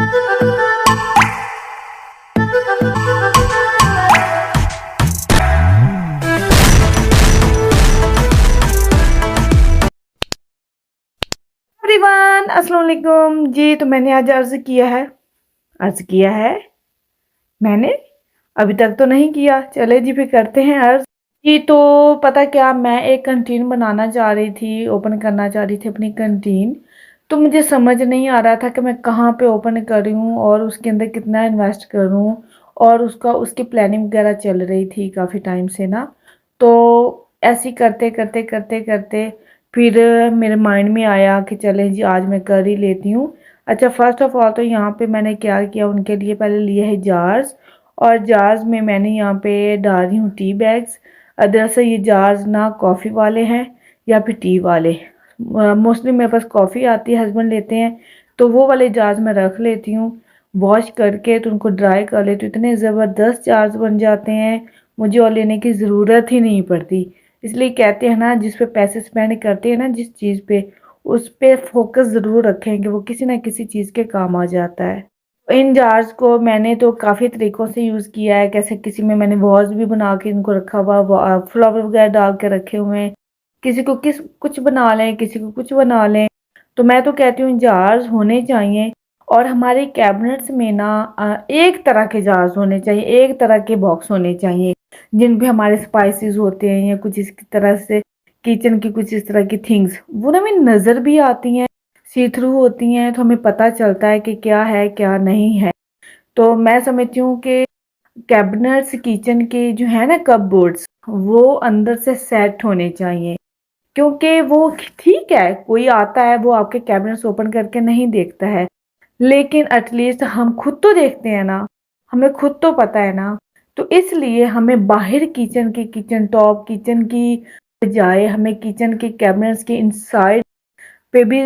Everyone अस्सलाम वालेकुम जी। तो मैंने आज अर्ज़ किया है मैंने अभी तक तो नहीं किया। चले जी फिर करते हैं अर्ज़ जी। तो पता क्या, मैं एक कैंटीन बनाना चाह रही थी, ओपन करना चाह रही थी अपनी कैंटीन। तो मुझे समझ नहीं आ रहा था कि मैं कहाँ पे ओपन करूँ और उसके अंदर कितना इन्वेस्ट करूँ, और उसकी प्लानिंग वगैरह चल रही थी काफ़ी टाइम से ना। तो ऐसे ही करते करते करते करते फिर मेरे माइंड में आया कि चलें जी आज मैं कर ही लेती हूँ। अच्छा, फ़र्स्ट ऑफ़ ऑल तो यहाँ पे मैंने क्या किया, उनके लिए पहले लिए है जार्स, और जार्स में मैंने यहाँ पे डाल रही हूँ टी बैग्स। दरअसल ये जार्स ना कॉफ़ी वाले हैं या फिर टी वाले। मोस्टली मेरे पास कॉफ़ी आती है, हस्बैंड लेते हैं, तो वो वाले जार्स मैं रख लेती हूँ। वॉश करके तो उनको ड्राई कर लेती हूँ, इतने ज़बरदस्त जार्स बन जाते हैं, मुझे और लेने की ज़रूरत ही नहीं पड़ती। इसलिए कहते हैं ना, जिस पे पैसे स्पेंड करते हैं ना जिस चीज़ पे, उस पे फोकस ज़रूर रखें कि वो किसी ना किसी चीज़ के काम आ जाता है। इन जार्स को मैंने तो काफ़ी तरीक़ों से यूज़ किया है। कैसे किसी में मैंने वॉज़ भी बना के इनको रखा हुआ, फ्लावर वगैरह डाल के रखे हुए हैं। किसी को कुछ बना लें, किसी को कुछ बना लें। तो मैं तो कहती हूँ जार्स होने चाहिए। और हमारे कैबिनेट्स में ना एक तरह के जार्स होने चाहिए, एक तरह के बॉक्स होने चाहिए, जिन पे हमारे स्पाइसेस होते हैं या कुछ इस तरह से किचन की कुछ इस तरह की थिंग्स, वो ना हमें नज़र भी आती हैं, सी थ्रू होती हैं, तो हमें पता चलता है कि क्या है क्या नहीं है। तो मैं समझती हूँ कि कैबिनेट्स किचन के जो है ना कपबोर्ड्स, वो अंदर से सेट होने चाहिए। क्योंकि वो ठीक है, कोई आता है वो आपके कैबिनेट्स ओपन करके नहीं देखता है, लेकिन एटलीस्ट हम खुद तो देखते हैं ना, हमें खुद तो पता है ना। तो इसलिए हमें बाहर किचन की किचन टॉप किचन की बजाय हमें किचन के कैबिनेट्स के इनसाइड पे भी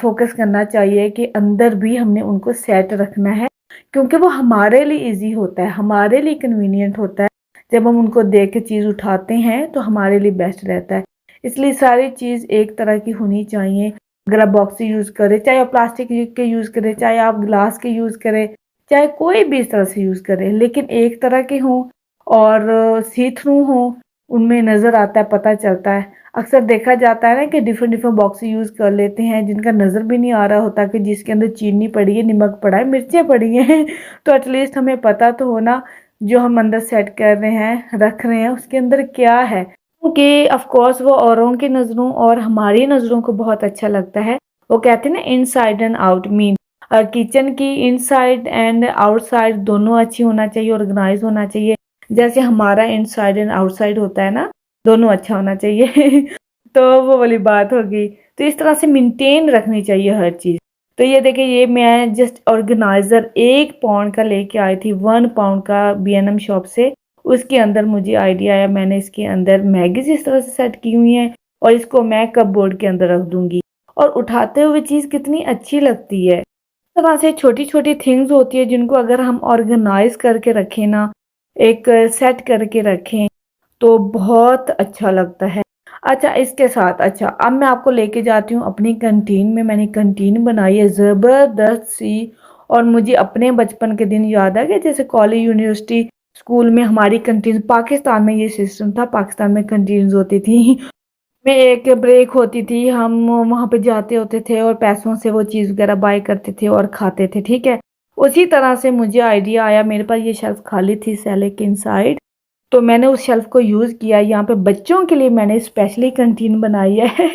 फोकस करना चाहिए कि अंदर भी हमने उनको सेट रखना है, क्योंकि वो हमारे लिए इजी होता है, हमारे लिए कन्वीनियंट होता है। जब हम उनको देख के चीज़ उठाते हैं तो हमारे लिए बेस्ट रहता है। इसलिए सारी चीज़ एक तरह की होनी चाहिए। अगर आप बॉक्स यूज़ करें, चाहे आप प्लास्टिक के यूज़ करें, चाहे आप ग्लास के यूज़ करें, चाहे कोई भी इस तरह से यूज़ करें, लेकिन एक तरह के हों और सी थ्रू हों, उनमें नज़र आता है, पता चलता है। अक्सर देखा जाता है ना कि डिफरेंट डिफरेंट बॉक्स यूज़ कर लेते हैं, जिनका नज़र भी नहीं आ रहा होता कि जिसके अंदर चीनी पड़ी है, नमक पड़ा है, मिर्चें पड़ी हैं तो एटलीस्ट हमें पता तो हो ना, जो हम अंदर सेट कर रहे हैं, रख रहे हैं, उसके अंदर क्या है। क्योंकि ऑफ कोर्स वो औरों की नज़रों और हमारी नज़रों को बहुत अच्छा लगता है। वो कहते हैं ना, inside and out mean, kitchen की इनसाइड एंड आउटसाइड दोनों अच्छी होना चाहिए, ऑर्गेनाइज होना चाहिए। जैसे हमारा इनसाइड एंड आउटसाइड होता है ना, दोनों अच्छा होना चाहिए तो वो वाली बात होगी। तो इस तरह से मेंटेन रखनी चाहिए हर चीज़। तो ये देखिए, ये मैं जस्ट ऑर्गेनाइज़र 1 पाउंड का लेके आई थी, 1 पाउंड का B&M शॉप से। उसके अंदर मुझे आइडिया आया, मैंने इसके अंदर मैगीज़ इस तरह से सेट की हुई हैं, और इसको मैं कपबोर्ड के अंदर रख दूँगी, और उठाते हुए चीज़ कितनी अच्छी लगती है। इस तरह से छोटी-छोटी थिंग्स होती है, जिनको अगर हम ऑर्गेनाइज़ करके रखें ना, एक सेट करके रखें, तो बहुत अच्छा लगता है। अच्छा, इसके साथ अच्छा, अब मैं आपको लेके जाती हूँ अपनी कैंटीन में। मैंने कैंटीन बनाई है ज़बरदस्त सी, और मुझे अपने बचपन के दिन याद आ गए, जैसे कॉलेज, यूनिवर्सिटी, स्कूल में हमारी कैंटीन, पाकिस्तान में ये सिस्टम था, पाकिस्तान में कैंटीन्स होती थी। में एक ब्रेक होती थी, हम वहाँ पे जाते होते थे और पैसों से वो चीज़ वगैरह बाय करते थे और खाते थे, ठीक है। उसी तरह से मुझे आइडिया आया, मेरे पास ये शेल्फ़ खाली थी सेले के इनसाइड, तो मैंने उस शेल्फ़ को यूज़ किया। यहाँ पे बच्चों के लिए मैंने स्पेशली कैंटीन बनाई है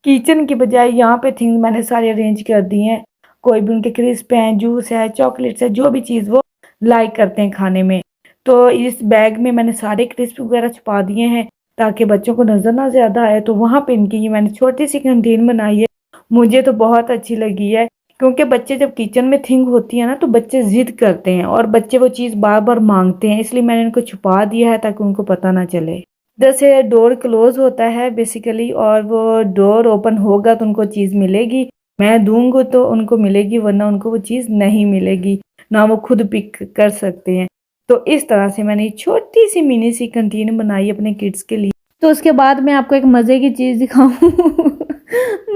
किचन की बजाय यहाँ पे थिंग्स मैंने सारे अरेंज कर दिए हैं। कोई भी उनके क्रिस्प हैं, जूस है, चॉकलेट्स है, जो भी चीज़ वो लाइक करते हैं खाने में। तो इस बैग में मैंने सारे क्रिस्प वगैरह छुपा दिए हैं, ताकि बच्चों को नज़र ना ज़्यादा आए। तो वहाँ पे इनकी ये मैंने छोटी-सी कैंटीन बनाई है। मुझे तो बहुत अच्छी लगी है, क्योंकि बच्चे जब किचन में थिंग होती है ना, तो बच्चे ज़िद करते हैं और बच्चे वो चीज़ बार-बार माँगते हैं, इसलिए मैंने इनको छुपा दिया है ताकि उनको पता ना चले। इधर से डोर क्लोज़ होता है बेसिकली, और वो डोर ओपन होगा तो उनको चीज़ मिलेगी। मैं दूँगी तो उनको मिलेगी, वरना उनको वो चीज़ नहीं मिलेगी, ना वो खुद पिक कर सकते हैं। तो इस तरह से मैंने छोटी-सी मिनी सी कैंटीन बनाई अपने किड्स के लिए। तो उसके बाद मैं आपको एक मज़े की चीज़ दिखाऊँ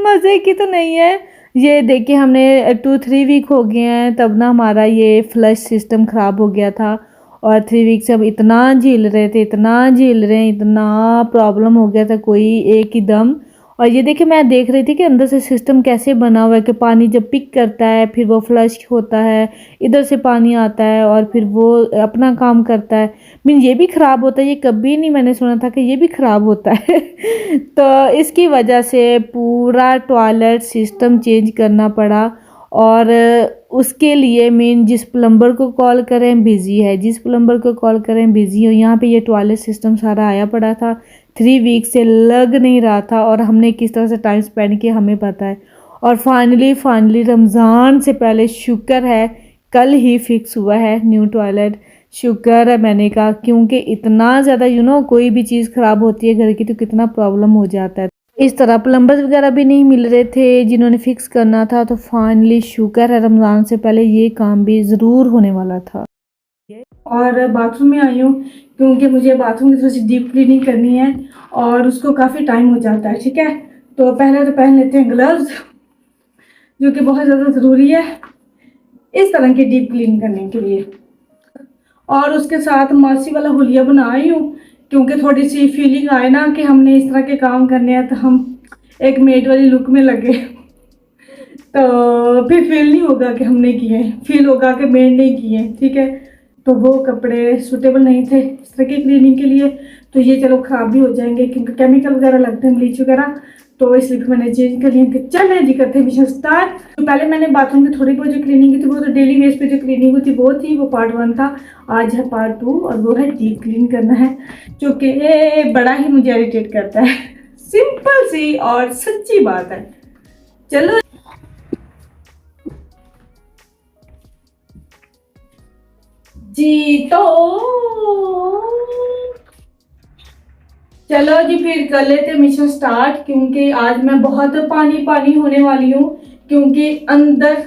मज़े की तो नहीं है, ये देखिए हमने 2-3 वीक हो गए हैं तब ना हमारा ये फ्लश सिस्टम ख़राब हो गया था। और 3 वीक से हम इतना झेल रहे थे, इतना झेल रहे हैं, इतना प्रॉब्लम हो गया था कोई एक ही दम। और ये देखिए मैं देख रही थी कि अंदर से सिस्टम कैसे बना हुआ है कि पानी जब पिक करता है फिर वो फ्लश होता है, इधर से पानी आता है और फिर वो अपना काम करता है। मीन ये भी ख़राब होता है, ये कभी नहीं मैंने सुना था कि ये भी ख़राब होता है। तो इसकी वजह से पूरा टॉयलेट सिस्टम चेंज करना पड़ा। और उसके लिए मीन जिस प्लम्बर को कॉल करें बिज़ी है, जिस प्लम्बर को कॉल करें बिज़ी हो। यहाँ पे ये टॉयलेट सिस्टम सारा आया पड़ा था, 3 वीक से लग नहीं रहा था और हमने किस तरह से टाइम स्पेंड किया हमें पता है। और फाइनली रमज़ान से पहले शुक्र है कल ही फिक्स हुआ है न्यू टॉयलेट। शुक्र है मैंने कहा, क्योंकि इतना ज़्यादा कोई भी चीज़ ख़राब होती है घर की तो कितना प्रॉब्लम हो जाता है। इस तरह प्लम्बर्स वगैरह भी नहीं मिल रहे थे जिन्होंने फ़िक्स करना था, तो फाइनली शुक्र है रमज़ान से पहले ये काम भी ज़रूर होने वाला था। और बाथरूम में आई हूँ क्योंकि मुझे बाथरूम की थोड़ी सी डीप क्लीनिंग करनी है और उसको काफ़ी टाइम हो जाता है। ठीक है, तो पहले तो पहन लेते हैं ग्लव्स, जो कि बहुत ज़्यादा ज़रूरी है इस तरह की डीप क्लीन करने के लिए। और उसके साथ मासी वाला हुलिया बना आई हूँ क्योंकि थोड़ी सी फीलिंग आए ना कि हमने इस तरह के काम करने हैं तो हम एक मेड वाली लुक में लगे। तो फिर फील नहीं होगा कि हमने किए, फील होगा कि मेड ने किए। ठीक है, तो वो कपड़े सूटेबल नहीं थे इस तरह की क्लीनिंग के लिए, तो ये चलो ख़राब भी हो जाएंगे क्योंकि केमिकल वगैरह लगते हैं, ब्लीच वगैरह। तो इसलिए मैंने चेंज कर लिया कि चल जी करते हैं मिशन स्टार्ट। तो पहले मैंने बाथरूम की थोड़ी बहुत जो क्लीनिंग की थी वो तो डेली बेस पे जो क्लीनिंग होती वो थी, वो पार्ट 1 था। आज है पार्ट 2 और वो है डीप क्लीन करना है, जो कि बड़ा ही मुझे इरिटेट करता है। सिंपल सी और सच्ची बात है। चलो जी, तो चलो जी फिर कर लेते मिशन स्टार्ट, क्योंकि आज मैं बहुत पानी पानी होने वाली हूँ क्योंकि अंदर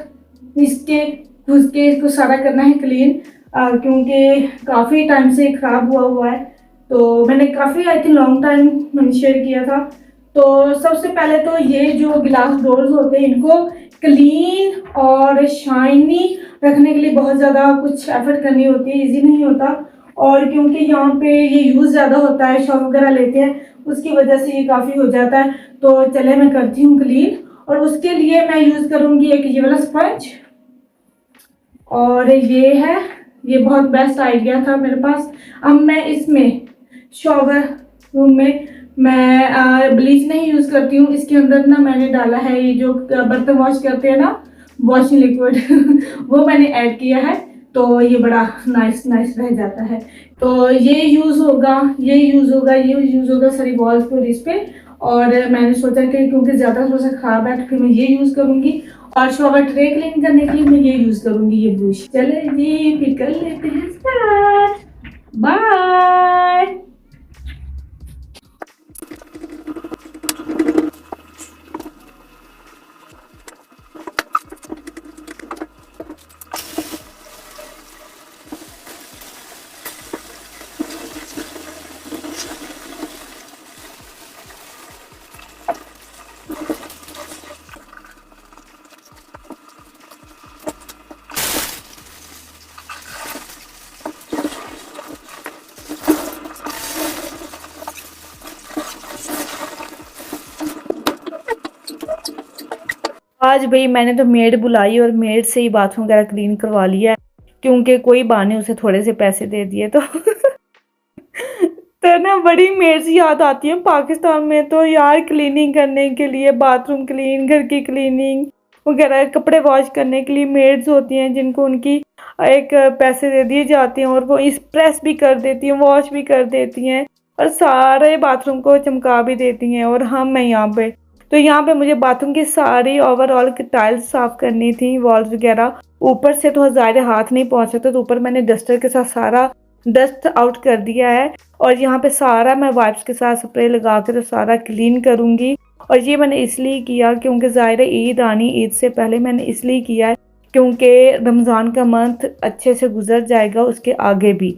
इसके घुस के इसको सारा करना है क्लीन, क्योंकि काफ़ी टाइम से ख़राब हुआ हुआ है। तो मैंने काफ़ी आई थिंक लॉन्ग टाइम मैंने शेयर किया था। तो सबसे पहले तो ये जो गिलास डोर्स होते हैं इनको क्लीन और शाइनी रखने के लिए बहुत ज़्यादा कुछ एफर्ट करनी होती है, इजी नहीं होता। और क्योंकि यहाँ पे ये यूज़ ज़्यादा होता है, शॉप वगैरह लेते हैं, उसकी वजह से ये काफ़ी हो जाता है। तो चले मैं करती हूँ क्लीन। और उसके लिए मैं यूज़ करूँगी एक ये वाला स्पंज, और ये बहुत बेस्ट आइडिया था मेरे पास। अब मैं इसमें शॉवर रूम में मैं ब्लीच नहीं यूज़ करती हूँ, इसके अंदर ना मैंने डाला है ये जो बर्तन वॉश करते हैं ना, वॉशिंग लिक्विड वो मैंने ऐड किया है, तो ये बड़ा नाइस नाइस रह जाता है। तो ये यूज़ होगा, ये यूज़ होगा सारी वॉल्स पे और इस पे। और मैंने सोचा कि क्योंकि ज़्यादा थोड़ा सा ख़राब है तो फिर मैं ये यूज़ करूँगी। और शॉवर ट्रे क्लीन करने के लिए मैं ये यूज़ करूँगी, ये ब्रश। चले जी फिर कर लेते हैं स्टार्ट। बाय। आज भाई मैंने तो मेड बुलाई और मेड से ही बाथरूम वगैरह क्लीन करवा लिया है, क्योंकि कोई बहाने उसे थोड़े से पैसे दे दिए तो तो ना बड़ी मेड से याद आती है। पाकिस्तान में तो यार क्लीनिंग करने के लिए, बाथरूम क्लीन, घर की क्लीनिंग वगैरह, कपड़े वॉश करने के लिए मेड्स होती हैं जिनको उनकी एक पैसे दे दिए जाते हैं और वो इस प्रेस भी कर देती हैं, वॉश भी कर देती हैं और सारे बाथरूम को चमका भी देती हैं। और हम मैं यहाँ पे तो यहाँ पे मुझे बाथरूम की सारी ओवरऑल की टाइल्स साफ़ करनी थी, वॉल्स वगैरह। ऊपर से तो ज़्यादा हाथ नहीं पहुँच सकता, तो ऊपर मैंने डस्टर के साथ सारा डस्ट आउट कर दिया है। और यहाँ पे सारा मैं वाइप्स के साथ स्प्रे लगा के तो सारा क्लीन करूँगी। और ये मैंने इसलिए किया क्योंकि ज़ाहिर है ईद आनी, ईद से पहले मैंने इसलिए किया है क्योंकि रमज़ान का मंथ अच्छे से गुजर जाएगा उसके आगे भी।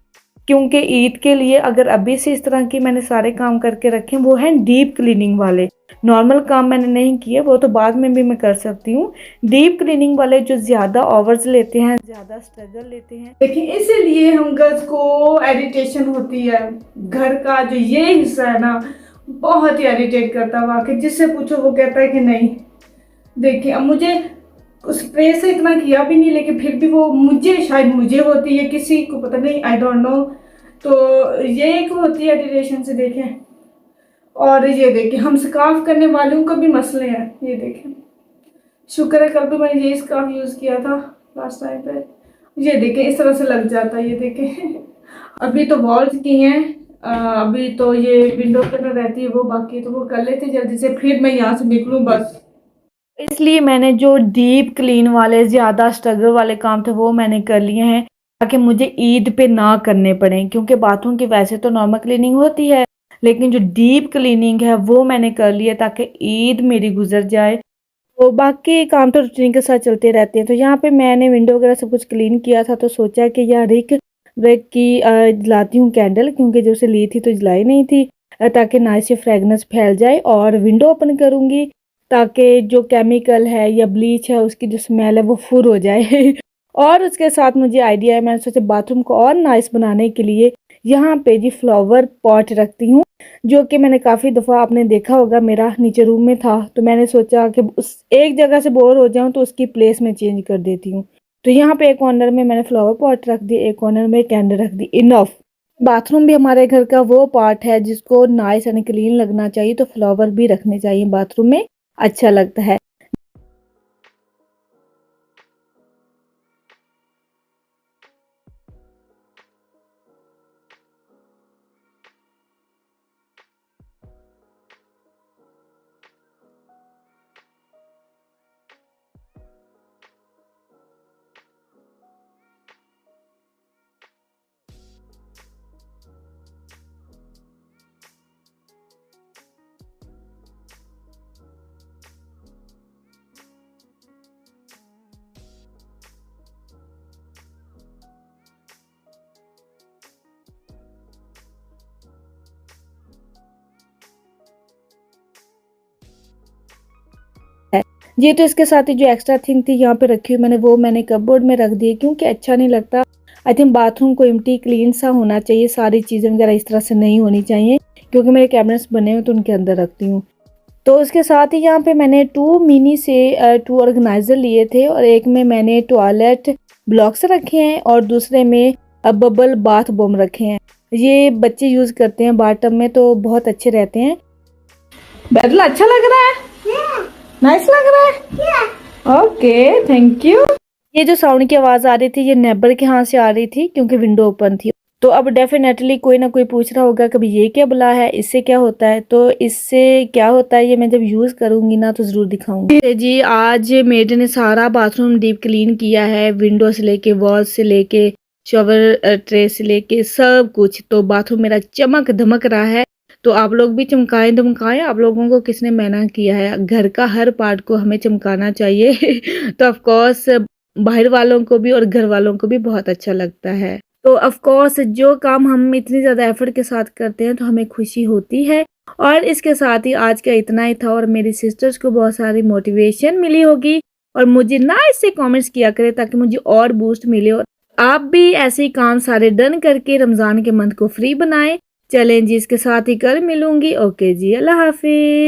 क्योंकि ईद के लिए अगर अभी से इस तरह की मैंने सारे काम करके रखे हैं, वो हैं डीप क्लीनिंग वाले। नॉर्मल काम मैंने नहीं किए, वो तो बाद में भी मैं कर सकती हूँ। डीप क्लीनिंग वाले जो ज़्यादा आवर्स लेते हैं, ज़्यादा स्ट्रगल लेते हैं, लेकिन इसीलिए हम गर्ल्स को इरिटेशन होती है। घर का जो ये हिस्सा है ना, बहुत ही इरिटेट करता है वाकई। जिससे पूछो वो कहता है कि नहीं। देखिए अब मुझे स्प्रे से इतना किया भी नहीं, लेकिन फिर भी वो मुझे, शायद मुझे होती है, किसी को पता नहीं, आई डोंट नो। तो ये एक होती है इरिटेशन से। देखें, और ये देखें, हम स्कार्फ करने वालों का भी मसले हैं। ये देखें, शुक्र है कल भी मैंने ये स्कार्फ यूज़ किया था लास्ट टाइम पे। ये देखें इस तरह से लग जाता है। ये देखें अभी तो वॉल्स की हैं, अभी तो ये विंडो के अंदर रहती है वो, बाकी तो वो कर लेते जल्दी से, फिर मैं यहाँ से निकलूँ बस। इसलिए मैंने जो डीप क्लीन वाले ज़्यादा स्ट्रगल वाले काम थे वो मैंने कर लिए हैं, ताकि मुझे ईद पे ना करने पड़े। क्योंकि बाथरूम की वैसे तो नॉर्मल क्लीनिंग होती है, लेकिन जो डीप क्लीनिंग है वो मैंने कर लिया ताकि ईद मेरी गुजर जाए। तो बाकी काम तो रूटीन के साथ चलते रहते हैं। तो यहाँ पे मैंने विंडो वगैरह सब कुछ क्लीन किया था, तो सोचा कि यार एक ब्रेक की जलाती हूँ कैंडल, क्योंकि जो उसे ली थी तो जलाई नहीं थी, ताकि नाइस से फ्रेगनेंस फैल जाए। और विंडो ओपन करूँगी ताकि जो केमिकल है या ब्लीच है उसकी जो स्मेल है वो फुर हो जाए। और उसके साथ मुझे आइडिया है, मैंने सोचा बाथरूम को और नाइस बनाने के लिए यहाँ पे जी फ्लावर पॉट रखती हूँ, जो कि मैंने काफ़ी दफ़ा आपने देखा होगा, मेरा नीचे रूम में था। तो मैंने सोचा कि उस एक जगह से बोर हो जाऊँ तो उसकी प्लेस में चेंज कर देती हूँ। तो यहाँ पे एक कॉर्नर में मैंने फ्लावर पॉट रख दी, एक कॉर्नर में कैंडल रख दी, इनफ। बाथरूम भी हमारे घर का वो पार्ट है जिसको नाइस एंड क्लीन लगना चाहिए, तो फ्लावर भी रखने चाहिए बाथरूम में, अच्छा लगता है। ये तो इसके साथ ही जो एक्स्ट्रा थिंग थी यहाँ पे रखी हुई मैंने, वो मैंने कपबोर्ड में रख दी, क्योंकि अच्छा नहीं लगता। आई थिंक बाथरूम को एम्प्टी क्लीन सा होना चाहिए, सारी चीज़ें वगैरह इस तरह से नहीं होनी चाहिए, क्योंकि मेरे कैबिनेट्स बने हुए तो उनके अंदर रखती हूँ। तो उसके साथ ही यहाँ पे मैंने 2 मिनी से 2 ऑर्गेनाइज़र लिए थे, और एक में मैंने टॉयलेट ब्लॉक्स रखे हैं और दूसरे में बबल बाथ बॉम रखे हैं। ये बच्चे यूज़ करते हैं बाथटब में, तो बहुत अच्छे रहते हैं। बैडल अच्छा लग रहा है, नाइस लग रहा है। Okay, thank you. ये जो साउंड की आवाज़ आ रही थी, ये नेबर के यहाँ से आ रही थी, क्योंकि विंडो ओपन थी। तो अब डेफिनेटली कोई ना कोई पूछ रहा होगा कभी ये क्या बुला है, इससे क्या होता है। तो इससे क्या होता है ये मैं जब यूज़ करूँगी ना तो ज़रूर दिखाऊंगी। जी आज मेड ने सारा बाथरूम डीप क्लीन किया है, विंडो से लेके, वॉल से लेके, शॉवर ट्रे से लेके सब कुछ। तो बाथरूम मेरा चमक धमक रहा है। तो आप लोग भी चमकाएं धमकाएं, आप लोगों को किसने मना किया है, घर का हर पार्ट को हमें चमकाना चाहिए। तो ऑफ कोर्स बाहर वालों को भी और घर वालों को भी बहुत अच्छा लगता है। तो ऑफ कोर्स जो काम हम इतनी ज़्यादा एफर्ट के साथ करते हैं तो हमें खुशी होती है। और इसके साथ ही आज का इतना ही था, और मेरी सिस्टर्स को बहुत सारी मोटिवेशन मिली होगी, और मुझे नाइस से कमेंट्स किया करें ताकि मुझे और बूस्ट मिले, और आप भी ऐसे ही काम सारे डन करके रमज़ान के मंथ को फ्री बनाएं। चलें जी, इसके साथ ही कल मिलूंगी। ओके जी, अल्लाह हाफिज।